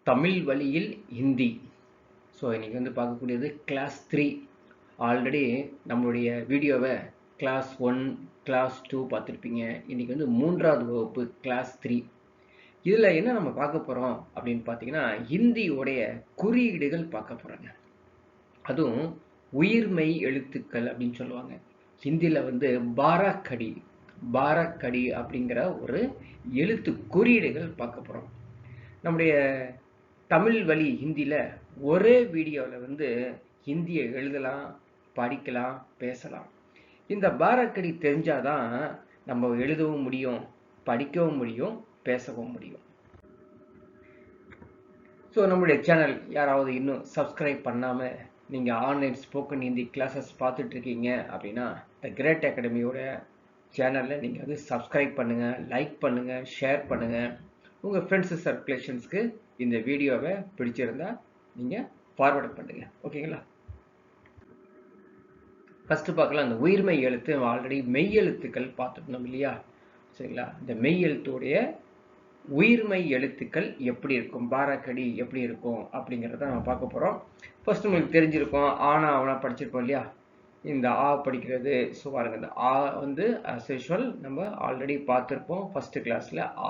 தமிழ் வழியில் ஹிந்தி. ஸோ இன்றைக்கி வந்து பார்க்கக்கூடியது கிளாஸ் 3. ஆல்ரெடி நம்மளுடைய வீடியோவை கிளாஸ் 1 கிளாஸ் 2 பார்த்துருப்பீங்க. இன்றைக்கி வந்து 3வது வகுப்பு கிளாஸ் 3. இதில் என்ன நம்ம பார்க்க போகிறோம் அப்படின்னு பார்த்தீங்கன்னா, ஹிந்தியோடைய குறியீடுகள் பார்க்க போகிறோங்க. அதுவும் உயிர்மெய் எழுத்துக்கள் அப்படின்னு சொல்லுவாங்க. ஹிந்தியில் வந்து பாரக்கடி அப்படிங்கிற ஒரு எழுத்து குறியீடுகள் பார்க்க போகிறோம். நம்முடைய தமிழ் வழி ஹிந்தியில் ஒரே வீடியோவில் வந்து ஹிந்தியை எழுதலாம், படிக்கலாம், பேசலாம். இந்த பாரக்கடி தெரிஞ்சாதான் நம்ம எழுதவும் முடியும், படிக்கவும் முடியும், பேசவும் முடியும். ஸோ நம்மளுடைய சேனல் யாராவது இன்னும் சப்ஸ்கிரைப் பண்ணாமல் நீங்கள் ஆன்லைன் ஸ்போக்கன் ஹிந்தி கிளாஸஸ் பார்த்துட்டு இருக்கீங்க அப்படின்னா த கிரேட் அகாடமியோட சேனலில் நீங்கள் வந்து சப்ஸ்கிரைப் பண்ணுங்கள், லைக் பண்ணுங்கள், ஷேர் பண்ணுங்கள். உங்கள் ஃப்ரெண்ட்ஸு சர்க்குலேஷன்ஸ்க்கு இந்த வீடியோவை பிடிச்சிருந்தா நீங்கள் ஃபார்வர்ட் பண்ணுங்கள். ஓகேங்களா? ஃபஸ்ட்டு பார்க்கலாம். அந்த உயிர்மெய் எழுத்து ஆல்ரெடி மெய் எழுத்துக்கள் பார்த்துருந்தோம் இல்லையா? சரிங்களா? இந்த மெய் எழுத்துடைய உயிர்மெய் எழுத்துக்கள் எப்படி இருக்கும், பாரக்கடி எப்படி இருக்கும் அப்படிங்கிறத நம்ம பார்க்க போகிறோம். ஃபர்ஸ்ட் உங்களுக்கு தெரிஞ்சிருக்கும், ஆனா அவனா படிச்சிருப்போம் இல்லையா? இந்த ஆ படிக்கிறது. ஸோ பாருங்க, இந்த ஆ வந்து அஸ் யூஷுவல் நம்ம ஆல்ரெடி பார்த்துருப்போம் ஃபர்ஸ்ட் கிளாஸில். ஆ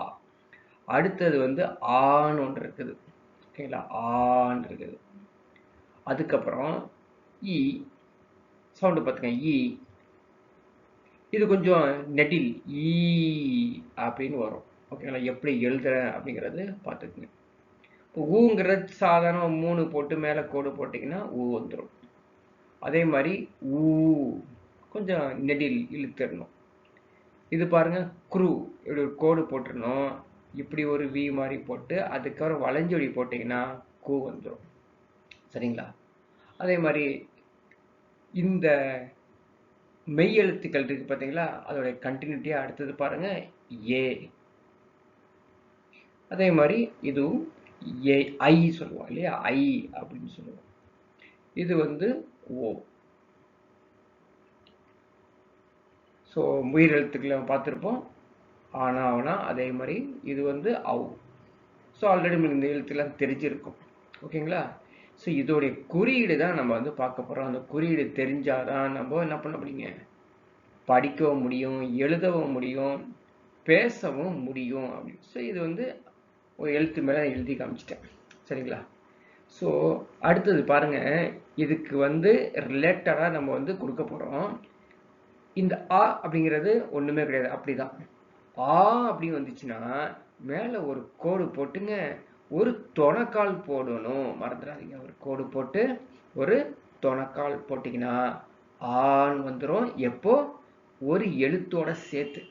அடுத்தது வந்து ஆன்னு ஒன்று இருக்குது. ஓகேங்களா? ஆன்னு இருக்குது. அதுக்கப்புறம் இ சவுண்டு பார்த்துங்க, இ. இது கொஞ்சம் நெட்டில் ஈ அப்படின்னு வரும். ஓகேங்களா? எப்படி எழுதுறேன் அப்படிங்கிறது பார்த்துக்குங்க. இப்போ ஊங்கிறது சாதாரண 3 போட்டு மேலே கோடு போட்டிங்கன்னா ஊ வந்துடும். அதே மாதிரி ஊ கொஞ்சம் நெடில் இழுத்துடணும். இது பாருங்க, குரு இப்படி ஒரு கோடு போட்டுடணும். இப்படி ஒரு வி மாதிரி போட்டு அதுக்கப்புறம் வளைஞ்சொடி போட்டிங்கன்னா கூ வந்துடும். சரிங்களா? அதே மாதிரி இந்த மெய் எழுத்துக்கள் இருக்கு பார்த்தீங்களா, அதோடைய கண்டினியூட்டியாக அடுத்தது பாருங்க, ஏ. அதே மாதிரி இதுவும் ஏ, ஐ சொல்லுவோம் இல்லையா? ஐ அப்படின்னு சொல்லுவோம். இது வந்து ஓ. ஸோ உயிர் எழுத்துக்களை பார்த்துருப்போம், ஆனா அவனா. அதே மாதிரி இது வந்து அவ். ஸோ ஆல்ரெடி உங்களுக்கு இந்த எழுத்துலாம் தெரிஞ்சிருக்கும். ஓகேங்களா? ஸோ இதோடைய குறியீடு தான் நம்ம வந்து பார்க்க போகிறோம். அந்த குறியீடு தெரிஞ்சாதான் நம்ம என்ன பண்ண முடியுங்க, படிக்கவும் முடியும், எழுதவும் முடியும், பேசவும் முடியும் அப்படின்னு. ஸோ இது வந்து ஒரு எழுத்து மேலே எழுதி காமிச்சிட்டேன். சரிங்களா? ஸோ அடுத்தது பாருங்க, இதுக்கு வந்து ரிலேட்டடாக நம்ம வந்து கொடுக்க போகிறோம். இந்த ஆ அப்படிங்கிறது ஒன்றுமே கிடையாது, அப்படிதான். ஆ அப்படின்னு வந்துச்சுன்னா மேலே ஒரு கோடு போட்டுங்க, ஒரு தொணக்கால் போடணும், மறந்துடாதீங்க. ஒரு கோடு போட்டு ஒரு தொணக்கால் போட்டிங்கன்னா ஆன்னு வந்துடும். எப்போ? ஒரு எழுத்தோட சேர்த்து.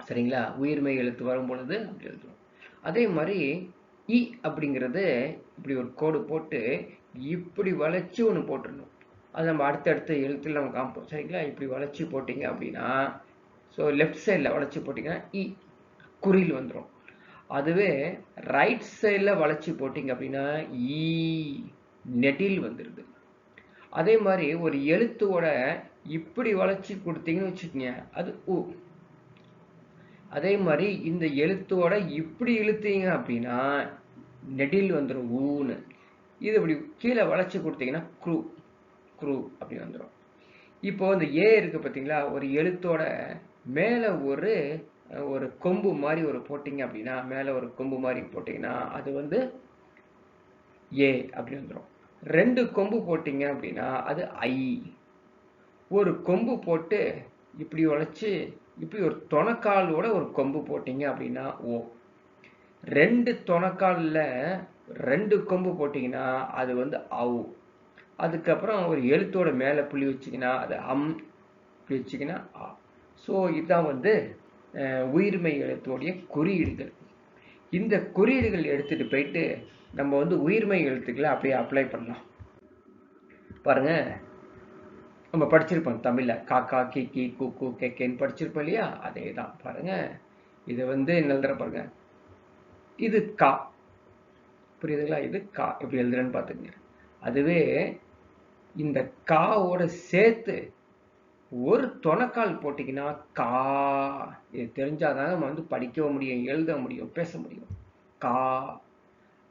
சரிங்களா? உயிர்மெய் எழுத்து வரும் பொழுது அப்படி எழுதுவோம். அதே மாதிரி இ அப்படிங்கிறது இப்படி ஒரு கோடு போட்டு இப்படி வளைச்சி ஒன்று போட்டுடணும். அது நம்ம அடுத்தடுத்த எழுத்துல நம்ம காமிப்போம். சரிங்களா? இப்படி வளைச்சி போட்டிங்க அப்படின்னா, ஸோ லெஃப்ட் சைடில் வளைச்சி போட்டிங்கன்னா இ குறில் வந்துடும். அதுவே ரைட் சைடில் வளைச்சி போட்டிங்க அப்படின்னா ஈ நெடில் வந்துடுது. அதே மாதிரி ஒரு எழுத்தோட இப்படி வளைச்சி கொடுத்தீங்கன்னு வச்சுக்கோங்க, அது உ. அதே மாதிரி இந்த எழுத்தோட இப்படி இழுத்தீங்க அப்படின்னா நெடில் வந்துடும், ஊன்னு. இது இப்படி கீழே வளைச்சி கொடுத்தீங்கன்னா குரு அப்படி வந்துடும். இப்போ இந்த ஏ இருக்கு பார்த்தீங்களா, ஒரு எழுத்தோட மேலே ஒரு கொம்பு மாதிரி ஒரு போட்டிங்க அப்படின்னா, மேலே ஒரு கொம்பு மாதிரி போட்டிங்கன்னா அது வந்து ஏ அப்படி வந்துடும். 2 கொம்பு போட்டிங்க அப்படின்னா அது ஐ. ஒரு கொம்பு போட்டு இப்படி வளைச்சி இப்படி ஒரு தொணக்காலோட ஒரு கொம்பு போட்டிங்க அப்படின்னா ஓ. 2 தொணக்காலில் 2 கொம்பு போட்டிங்கன்னா அது வந்து அவு. அதுக்கப்புறம் ஒரு எழுத்தோட மேலே புள்ளி வச்சிங்கன்னா அது அம், இப்படி வச்சிங்கன்னா ஆ. ஸோ இதுதான் வந்து உயிர்மெய் எழுத்தோடைய குறியீடுகள். இந்த குறியீடுகள் எடுத்துகிட்டு போயிட்டு நம்ம வந்து உயிர்மெய் எழுத்துக்களை அப்படியே அப்ளை பண்ணலாம். பாருங்க, நம்ம படிச்சிருப்போம் தமிழில் காக்கா கீக்கி கூக்கு கேக்கேன்னு படிச்சிருப்போம் இல்லையா? அதே தான். பாருங்க, இது வந்து என்ன எழுதுற பாருங்க, இது கா. புரியுதுங்களா? இது கா எப்படி எழுதுறேன்னு பார்த்துங்க. அதுவே இந்த காவோட சேர்த்து ஒரு தொணக்கால் போட்டிங்கன்னா கா. இது தெரிஞ்சாதான் நம்ம வந்து படிக்கவும் முடியும், எழுத முடியும், பேச முடியும். கா.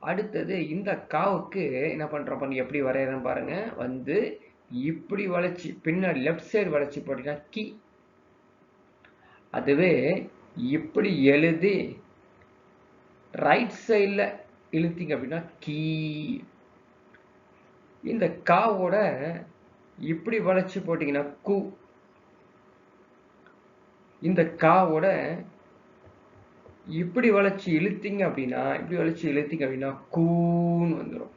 அடுத்தது இந்த காவுக்கு என்ன பண்றோம், எப்படி வரையறேன்னு பாருங்க. வந்து இப்படி வளைச்சி பின்னாடி லெஃப்ட் சைடு வளைச்சி போட்டீங்கன்னா கி. அதுவே இப்படி எழுதி ரைட் சைடில் இழுத்தீங்க அப்படின்னா கீ. இந்த காவோட இப்படி வளைச்சு போட்டீங்கன்னா கு. இந்த காவோட இப்படி வளைச்சு இழுத்தீங்க அப்படின்னா கூன்னு வந்துடும்.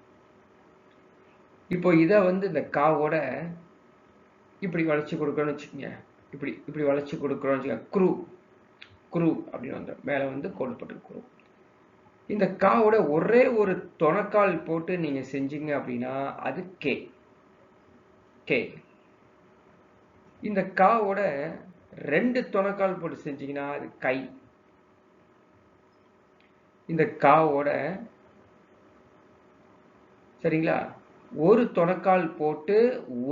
இப்போ இதை வந்து இந்த காவோட இப்படி வளைச்சு கொடுக்கணும்னு வச்சுக்கோங்க. இப்படி வளைச்சு கொடுக்குறோம்னு வச்சுக்கோங்க. குரு குரு அப்படின்னு வந்துடும். மேலே வந்து கோடு போட்டு குரு. இந்த காவோட ஒரே ஒரு தொணக்கால் போட்டு நீங்க செஞ்சீங்க அப்படின்னா அது கே. கே. இந்த காவோட 2 தொணக்கால் போட்டு செஞ்சீங்கன்னா அது கை. இந்த காவோட சரிங்களா ஒரு தொணக்கால் போட்டு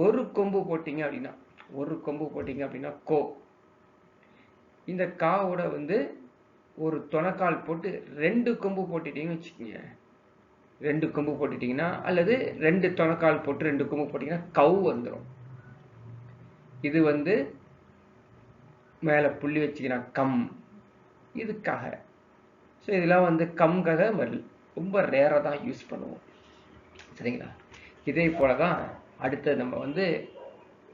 ஒரு கொம்பு போட்டீங்க அப்படின்னா கோ. இந்த காவோட வந்து ஒரு தொணக்கால் போட்டு 2 கொம்பு போட்டுட்டீங்கன்னு வச்சுக்கோங்க. 2 கொம்பு போட்டுட்டீங்கன்னா அல்லது 2 தொணக்கால் போட்டு 2 கொம்பு போட்டீங்கன்னா கவு வந்துடும். இது வந்து மேல புள்ளி வச்சுக்கிறேன் கம். இது கக. ஸோ இதெல்லாம் வந்து கம் கக ரொம்ப ரேராக தான் யூஸ் பண்ணுவோம். சரிங்களா? இதே போல தான் அடுத்து நம்ம வந்து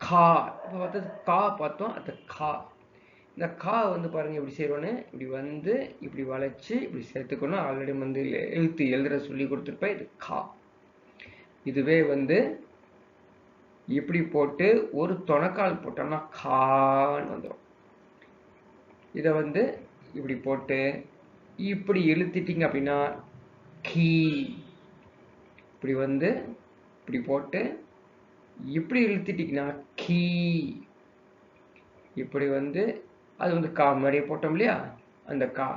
கா. இப்போ பார்த்தது கா பார்த்தோம். அது கா. இந்த கா வந்து பாருங்க இப்படி செய்யறோன்னு இப்படி வந்து இப்படி வளைச்சு இப்படி சேர்த்துக்கணும். ஆல்ரெடி வந்து எழுத்து எழுதுற சொல்லி கொடுத்துருப்பேன். இது கா. இதுவே வந்து இப்படி போட்டு ஒரு தொணக்கால் போட்டோம்னா கான்னு வந்துடும். இதை வந்து இப்படி போட்டு இப்படி இழுத்திட்டீங்க அப்படின்னா கீ. இப்படி வந்து இப்படி போட்டு இப்படி இழுத்திட்டீங்கன்னா கீ. இப்படி வந்து அது வந்து கா முன்னாடியே போட்டோம் இல்லையா, அந்த கா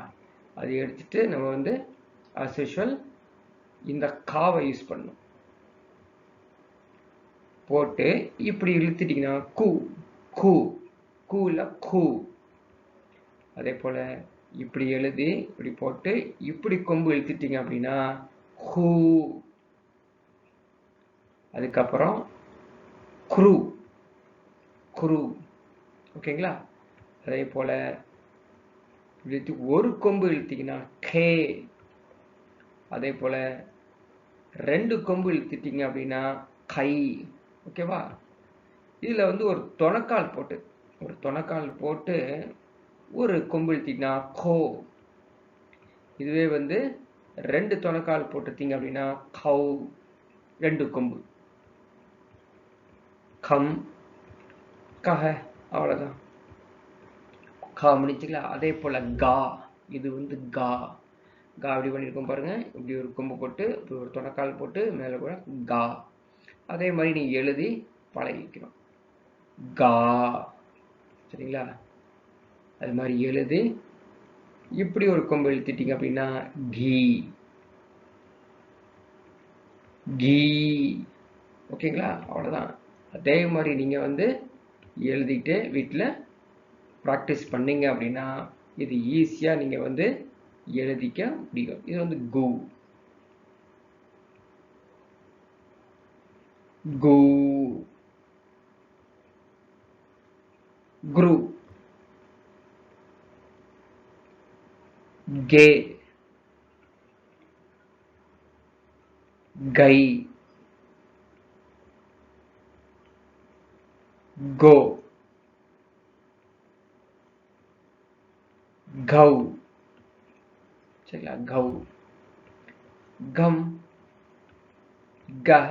அதை எடுத்துட்டு நம்ம வந்து as usual இந்த காவை யூஸ் பண்ணணும். போட்டு இப்படி இழுத்துட்டீங்கன்னா கூ. கூ. கூ இல்ல கூ. அதே போல இப்படி எழுதி இப்படி போட்டு இப்படி கொம்பு இழுத்துட்டீங்க அப்படின்னா ஹூ. அதுக்கப்புறம் குரு. குரு. ஓகேங்களா? அதே போல ஒரு கொம்பு இழுத்தீங்கன்னா கே. அதே போல 2 கொம்பு இழுத்துட்டீங்க அப்படின்னா கை. ஓகேவா? இதுல வந்து ஒரு தொணக்கால் போட்டு ஒரு கொம்பு இழுத்தீங்கன்னா கோ. இதுவே வந்து 2 தொணக்கால் போட்டுட்டீங்க அப்படின்னா கௌ. 2 கொம்பு. கம் கஹ. அவ்வளவுதான். கா முடிச்சுங்களா? அதே போல கா. இது வந்து கா. கா அப்படி பண்ணியிருக்கோம் பாருங்க. இப்படி ஒரு கொம்பு போட்டு இப்படி ஒரு தொணக்கால் போட்டு மேலே கூட கா. அதே மாதிரி நீங்க எழுதி பழகிக்கணும். கா. சரிங்களா? அது மாதிரி எழுதி இப்படி ஒரு கொம்பு எழுத்திட்டீங்க அப்படின்னா கீ. கீ. ஓகேங்களா? அவ்வளோதான். அதே மாதிரி நீங்கள் வந்து எழுதிட்டு வீட்டில் ப்ராக்டிஸ் பண்ணீங்க அப்படின்னா இது ஈஸியாக நீங்கள் வந்து எழுதிக்க முடியும். இது வந்து கு. கு. குரு. கே. கை. கோ. கௌ. சரிங்களா? கௌ. கம். கஹ.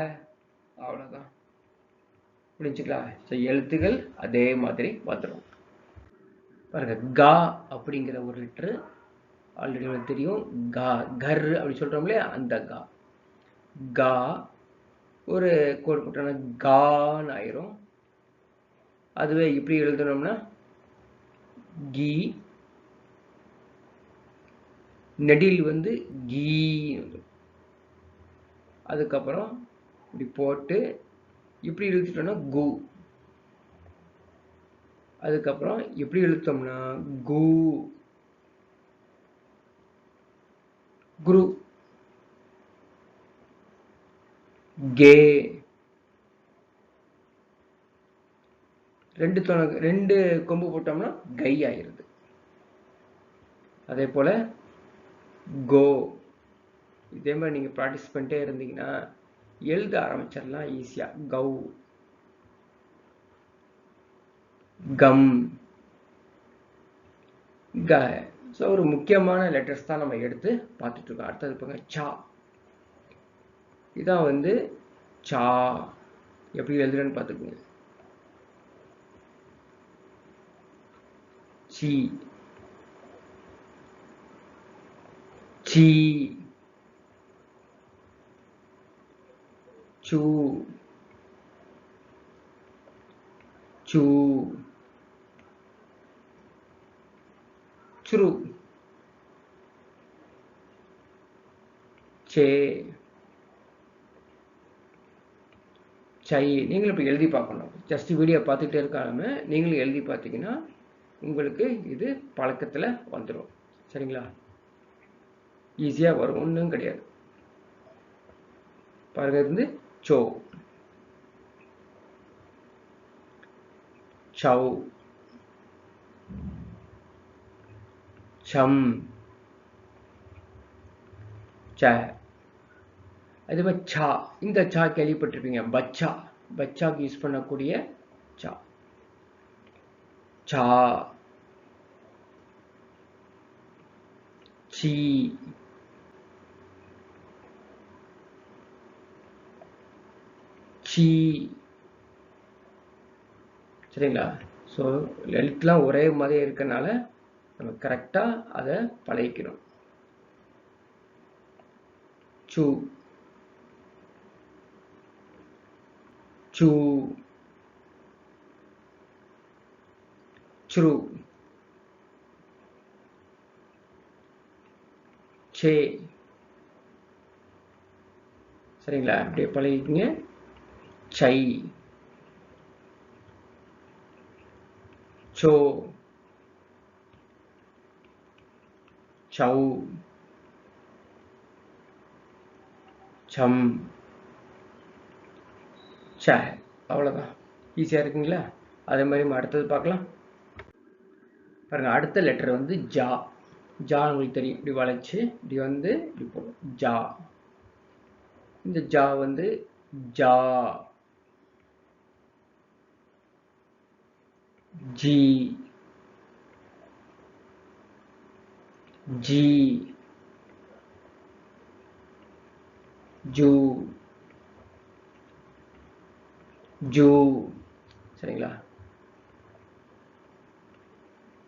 அவ்வளோதான். புரிஞ்சுங்களா? ஸோ எழுத்துகள் அதே மாதிரி வந்துடும். பாருங்க, கா அப்படிங்கிற ஒரு லெட்ரு ஆல்ரெடி உங்களுக்கு தெரியும். கா கர் அப்படி சொல்றோம் இல்லையா, அந்த கா. கா ஒரு கோடு போட்டோம்னா கான்னு ஆயிரும். அதுவே இப்படி எழுதணும்னா கீ. நெடில் வந்து கீ. அதுக்கப்புறம் இப்படி போட்டு இப்படி இழுத்துட்டோம்னா கு. அதுக்கப்புறம் இப்படி இழுத்தோம்னா கு. குரு. கே. ரெண்டு கொம்பு போட்டோம்னா கை ஆயிருது. அதே போல கோ. இதே மாதிரி நீங்க ப்ராக்டிஸ் பண்ணிட்டே இருந்தீங்கன்னா எழுத ஆரம்பிச்சிடலாம் ஈஸியா. கௌ, கம், க. ஸோ ஒரு முக்கியமான லெட்டர்ஸ் தான் நம்ம எடுத்து பார்த்துட்டு இருக்கோம். அடுத்தது பாருங்க சா. இதான் வந்து சா. எப்படி எழுதுறேன்னு பார்த்துக்கோங்க. சி, சி, சு, சு, சுரு, சே, சை. நீங்களும் இப்போ எழுதி பார்க்கணும். ஜஸ்ட் வீடியோ பார்த்துட்டே இருக்காம நீங்களும் எழுதி பார்த்தீங்கன்னா உங்களுக்கு இது பழக்கத்தில் வந்துடும். சரிங்களா? ஈஸியாக வரும், ஒன்றும் கிடையாது. பாருங்க, இருந்து சோ, சௌ, சம், ச. அதே மாதிரி சா. இந்த சா கேள்விப்பட்டிருப்பீங்க. பச்சா. பச்சாக்கு யூஸ் பண்ணக்கூடிய சா. சா, சி, சி. சரிங்களா? ஸோ எழுத்துலாம் ஒரே மாதிரி இருக்கனால நம்ம கரெக்டாக அதை பழகிக்கணும். சு, சு, சுரு, சே. சரிங்களா? அப்படியே பழகிக்கங்க. சை, சோ, சௌ, சம், ச. அவ்வளோதான். ஈஸியாக இருக்குங்களா? அதே மாதிரி நம்ம அடுத்தது பார்க்கலாம். பாருங்க, அடுத்த லெட்டர் வந்து ஜா. ஜா உங்களுக்கு தெரியும். இப்படி வளைச்சு இப்படி வந்து இப்படி போடும். ஜா. இந்த ஜா வந்து ஜா, ஜி, ஜி, ஜூ, ஜூ. சரிங்களா?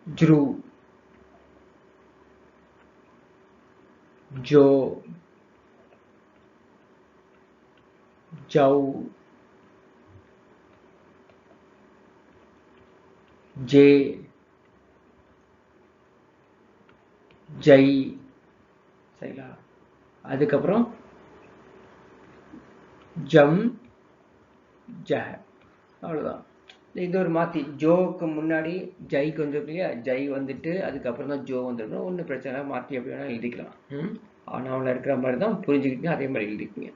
ஜ்ரு, ஜோ, ஜௌ, ஜே, ஜை. சரிங்களா? அதுக்கப்புறம் ஜம், ஜ. அவ்வளோதான். இது ஒரு மாற்றி. ஜோக்கு முன்னாடி ஜை கொஞ்சம் இல்லையா? ஜை வந்துட்டு அதுக்கப்புறம் தான் ஜோ வந்துருக்கணும். ஒன்றும் பிரச்சனை இல்லை, மாற்றி எப்படி வேணால் எழுதிக்கலாம். ஆனால் இருக்கிற மாதிரி தான் புரிஞ்சுக்கிட்டீங்க. அதே மாதிரி எழுதிக்கிங்க.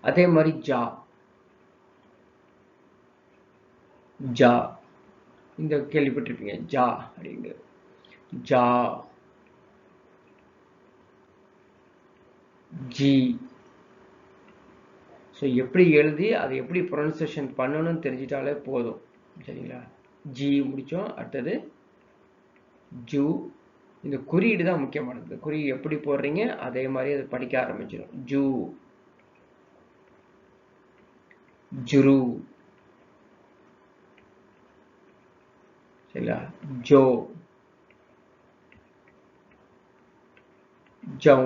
அதே மாதிரி ஜா. ஜா. இந்த கேள்விப்பட்டிருப்பீங்க ஜா அப்படிங்கிறது. ஜா, ஜி. ஸோ எப்படி எழுதி அதை எப்படி ப்ரொனன்சியேஷன் பண்ணணும்னு தெரிஞ்சிட்டாலே போதும். சரிங்களா? ஜி முடித்தோம். அடுத்தது ஜூ. இந்த குறியீடு தான் முக்கியமானது. குறி எப்படி போடுறீங்க அதே மாதிரி அதை படிக்க ஆரம்பிச்சிடும். ஜூ, ஜுரு. சரிங்களா? ஜோ, ஜௌ,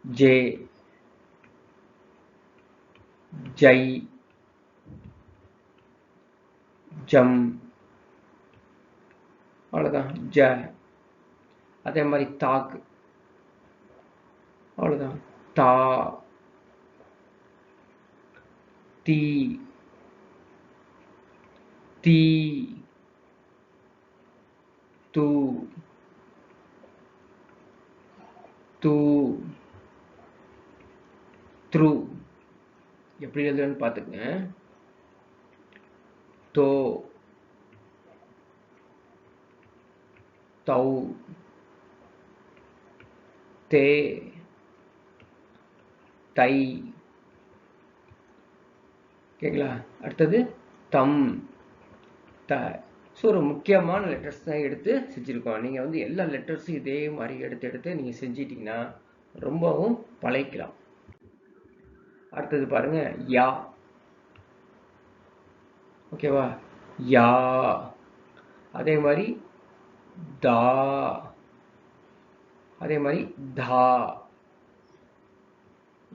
ஜே, ஜை, ஜம். அவ்வளோதான். ஜ. அதே மாதிரி தாக்கு. அவ்வளோதான். தா, தீ, தீ, தூ, தூ, எப்படி எழுதுறேன்னு பார்த்துக்கங்க. தோ, தௌ, தே, தை. ஓகேங்களா? அடுத்தது தம், த. ஸோ ஒரு முக்கியமான லெட்டர்ஸ் தான் எடுத்து செஞ்சுருக்கோம். நீங்கள் வந்து எல்லா லெட்டர்ஸும் இதே மாதிரி எடுத்து நீங்கள் செஞ்சிட்டிங்கன்னா ரொம்பவும் பழகிக்கலாம். அடுத்தது பாருங்க, யா. ஓகேவா? யா. அதே மாதிரி தா, அதே மாதிரி தா.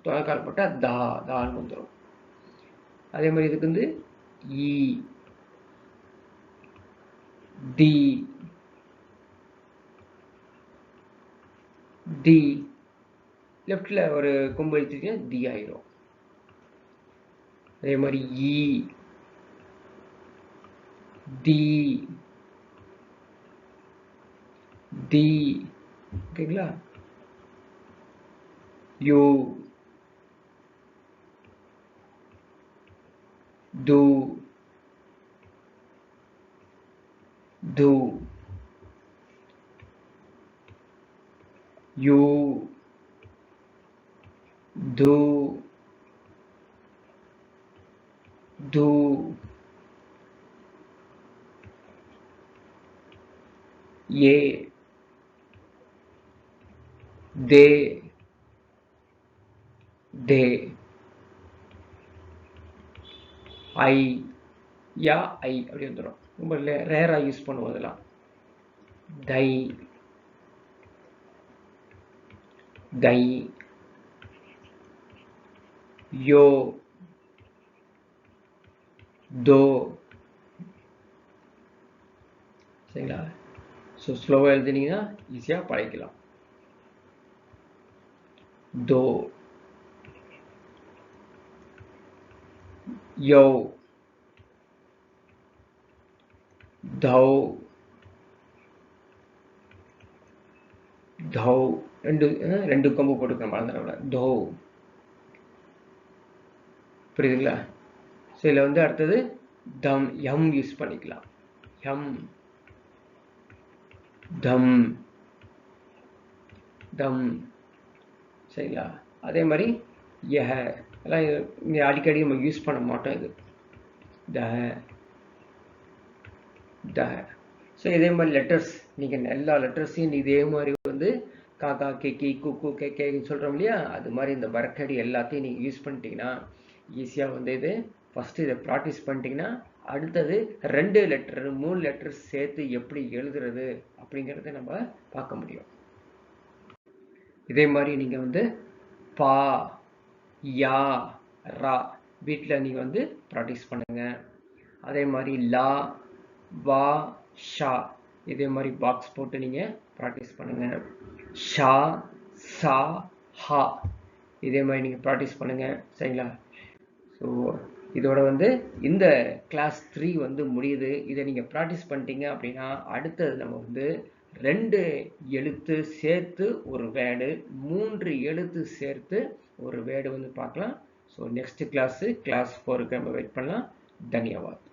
தொலைக்கால் போட்டால் தா, தான்னு வந்துடும். அதே மாதிரி இதுக்கு வந்து ஈ, டி, டி. லெஃப்ட்ல ஒரு கொம்பு எடுத்துட்டீங்கன்னா டி ஆயிரும். அதே மாதிரி ஈ, டி, டி. ஓகேங்களா? யூ, டு, து, யூ, து, து, ஏ, தே, தே. ஐ, யா, ஐ அப்படி வந்துடும். ரொம்ப ரேராக யூஸ் பண்ணுவோம் அதெல்லாம். தை, தை, யோ, தோ. சரிங்களா? ஸோ ஸ்லோவாக எழுதுனீங்கன்னா ஈஸியாக பழகிக்கலாம். தோ, யோ, தௌ, தௌ. ரெண்டு கொம்பு போட்டுக்க மறந்துடக்கூடாது. தௌ. புரியுதுங்களா? ஸோ இதில் வந்து அடுத்தது தம், எம் யூஸ் பண்ணிக்கலாம். எம், தம், தம். சரிங்களா? அதே மாதிரி யஹ, எல்லாம் இங்கே அடிக்கடி நம்ம யூஸ் பண்ண மாட்டோம். இது த, த. ஸோ இதே மாதிரி லெட்டர்ஸ் நீங்கள் எல்லா லெட்டர்ஸையும் இதே மாதிரி வந்து காக்கா, கேக்கி, குக்கு, கேக்கேன்னு சொல்கிறோம் இல்லையா? அது மாதிரி இந்த பர்க்கடி எல்லாத்தையும் நீங்கள் யூஸ் பண்ணிட்டீங்கன்னா ஈஸியாக வந்து இது ஃபஸ்ட்டு இதை ப்ராக்டிஸ் பண்ணிட்டீங்கன்னா அடுத்தது 2 லெட்டர் 3 லெட்டர் சேர்த்து எப்படி எழுதுறது அப்படிங்கிறத நம்ம பார்க்க முடியும். இதே மாதிரி நீங்கள் வந்து பா, யா, ரா வீட்டில் நீங்கள் வந்து ப்ராக்டிஸ் பண்ணுங்க. அதே மாதிரி லா, வா, ஷா இதே மாதிரி பாக்ஸ் போட்டு நீங்கள் ப்ராக்டிஸ் பண்ணுங்க. ஷா, சா, ஹா இதே மாதிரி நீங்கள் ப்ராக்டிஸ் பண்ணுங்க. சரிங்களா? ஸோ இதோட வந்து இந்த கிளாஸ் 3 வந்து முடியுது. இதை நீங்கள் ப்ராக்டிஸ் பண்ணிட்டீங்க அப்படின்னா அடுத்தது நம்ம வந்து 2 எழுத்து சேர்த்து ஒரு வேர்டு, 3 எழுத்து சேர்த்து ஒரு வேர்டு வந்து பார்க்கலாம். ஸோ நெக்ஸ்ட் கிளாஸ் 4க்கு நம்ம வெயிட் பண்ணலாம். தன்யவாத்.